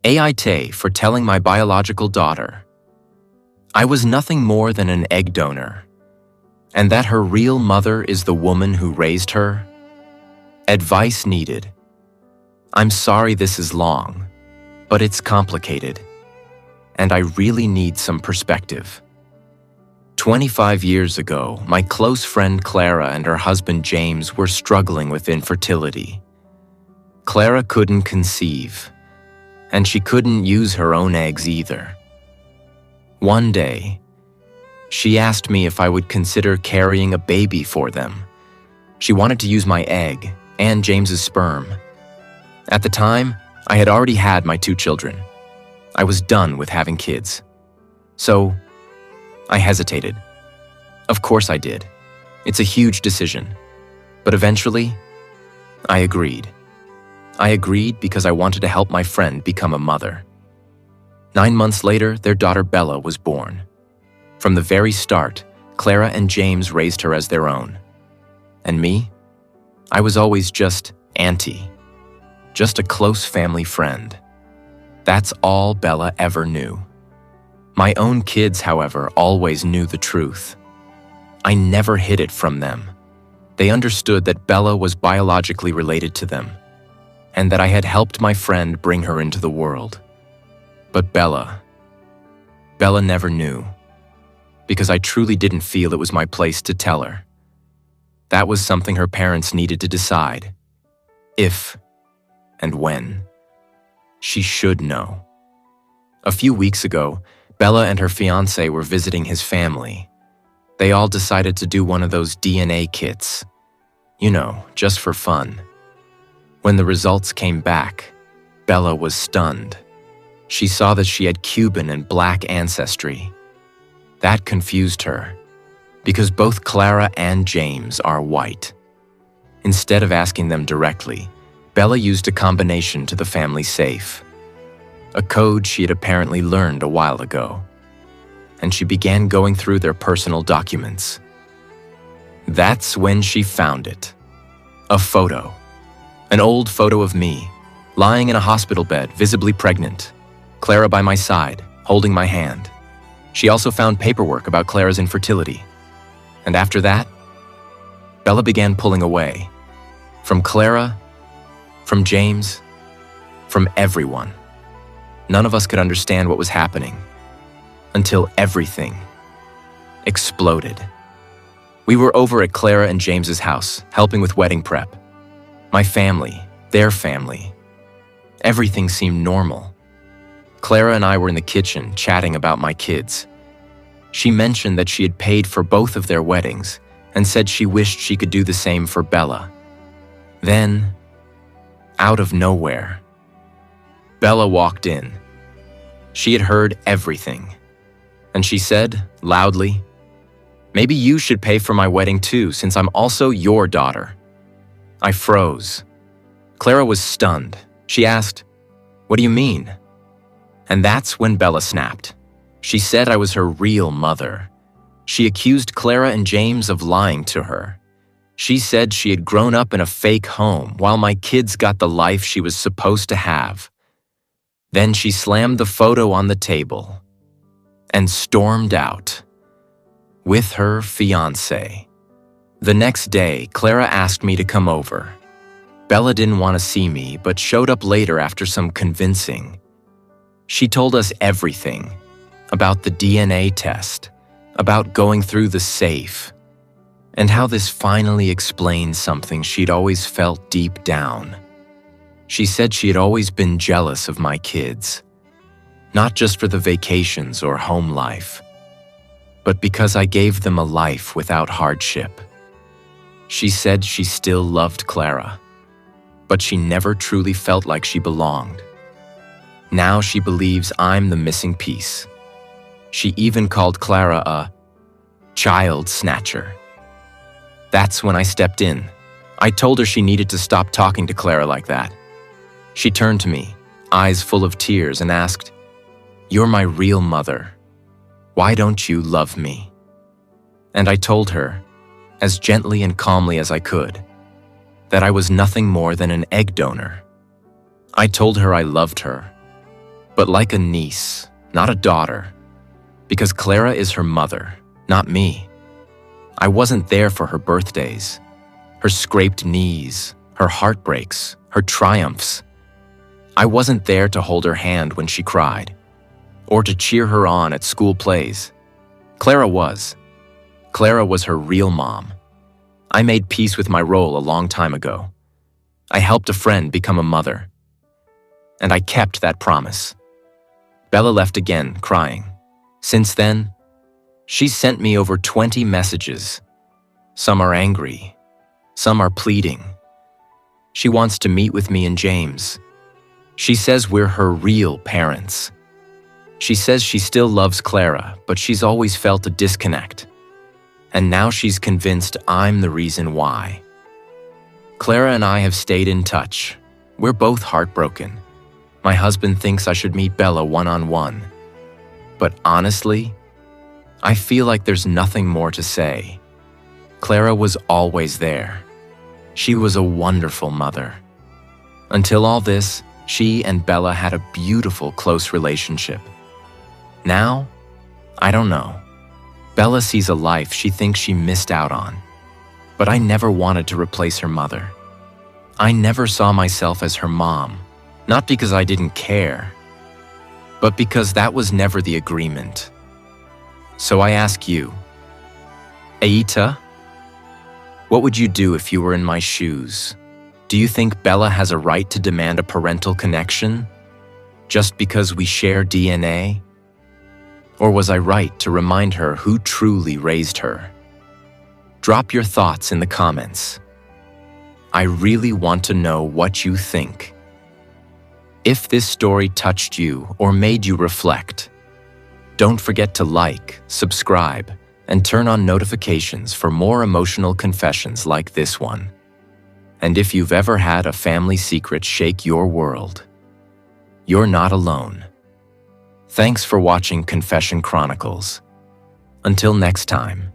AITA for telling my biological daughter I was nothing more than an egg donor, and that her real mother is the woman who raised her. Advice needed. I'm sorry this is long, but it's complicated, and I really need some perspective. 25 years ago, my close friend Clara and her husband James were struggling with infertility. Clara couldn't conceive, and she couldn't use her own eggs either. One day, she asked me if I would consider carrying a baby for them. She wanted to use my egg and James's sperm. At the time, I had already had my 2 children. I was done with having kids. So, I hesitated. Of course I did. It's a huge decision. But eventually, I agreed. I agreed because I wanted to help my friend become a mother. 9 months later, their daughter Bella was born. From the very start, Clara and James raised her as their own. And me? I was always just Auntie. Just a close family friend. That's all Bella ever knew. My own kids, however, always knew the truth. I never hid it from them. They understood that Bella was biologically related to them, and that I had helped my friend bring her into the world. But Bella never knew, because I truly didn't feel it was my place to tell her. That was something her parents needed to decide, if and when she should know. A few weeks ago, Bella and her fiancé were visiting his family. They all decided to do one of those DNA kits. You know, just for fun. When the results came back, Bella was stunned. She saw that she had Cuban and black ancestry. That confused her, because both Clara and James are white. Instead of asking them directly, Bella used a combination to the family safe. A code she had apparently learned a while ago. And she began going through their personal documents. That's when she found it. A photo. An old photo of me, lying in a hospital bed, visibly pregnant. Clara by my side, holding my hand. She also found paperwork about Clara's infertility. And after that, Bella began pulling away. From Clara, from James, from everyone. None of us could understand what was happening, until everything exploded. We were over at Clara and James's house, helping with wedding prep. My family, their family. Everything seemed normal. Clara and I were in the kitchen chatting about my kids. She mentioned that she had paid for both of their weddings and said she wished she could do the same for Bella. Then, out of nowhere, Bella walked in. She had heard everything. And she said, loudly, "Maybe you should pay for my wedding too, since I'm also your daughter." I froze. Clara was stunned. She asked, "What do you mean?" And that's when Bella snapped. She said I was her real mother. She accused Clara and James of lying to her. She said she had grown up in a fake home while my kids got the life she was supposed to have. Then she slammed the photo on the table and stormed out with her fiancé. The next day, Clara asked me to come over. Bella didn't want to see me, but showed up later after some convincing. She told us everything about the DNA test, about going through the safe, and how this finally explained something she'd always felt deep down. She said she had always been jealous of my kids, not just for the vacations or home life, but because I gave them a life without hardship. She said she still loved Clara, but she never truly felt like she belonged. Now she believes I'm the missing piece. She even called Clara a child snatcher. That's when I stepped in. I told her she needed to stop talking to Clara like that. She turned to me, eyes full of tears, and asked, "You're my real mother. Why don't you love me?" And I told her, as gently and calmly as I could, that I was nothing more than an egg donor. I told her I loved her, but like a niece, not a daughter, because Clara is her mother, not me. I wasn't there for her birthdays, her scraped knees, her heartbreaks, her triumphs. I wasn't there to hold her hand when she cried, or to cheer her on at school plays. Clara was. Clara was her real mom. I made peace with my role a long time ago. I helped a friend become a mother. And I kept that promise. Bella left again, crying. Since then, she's sent me over 20 messages. Some are angry. Some are pleading. She wants to meet with me and James. She says we're her real parents. She says she still loves Clara, but she's always felt a disconnect. And now she's convinced I'm the reason why. Clara and I have stayed in touch. We're both heartbroken. My husband thinks I should meet Bella one-on-one. But honestly, I feel like there's nothing more to say. Clara was always there. She was a wonderful mother. Until all this, she and Bella had a beautiful, close relationship. Now, I don't know. Bella sees a life she thinks she missed out on. But I never wanted to replace her mother. I never saw myself as her mom, not because I didn't care, but because that was never the agreement. So I ask you, AITA, what would you do if you were in my shoes? Do you think Bella has a right to demand a parental connection just because we share DNA? Or was I right to remind her who truly raised her? Drop your thoughts in the comments. I really want to know what you think. If this story touched you or made you reflect, don't forget to like, subscribe, and turn on notifications for more emotional confessions like this one. And if you've ever had a family secret shake your world, you're not alone. Thanks for watching Confession Chronicles. Until next time.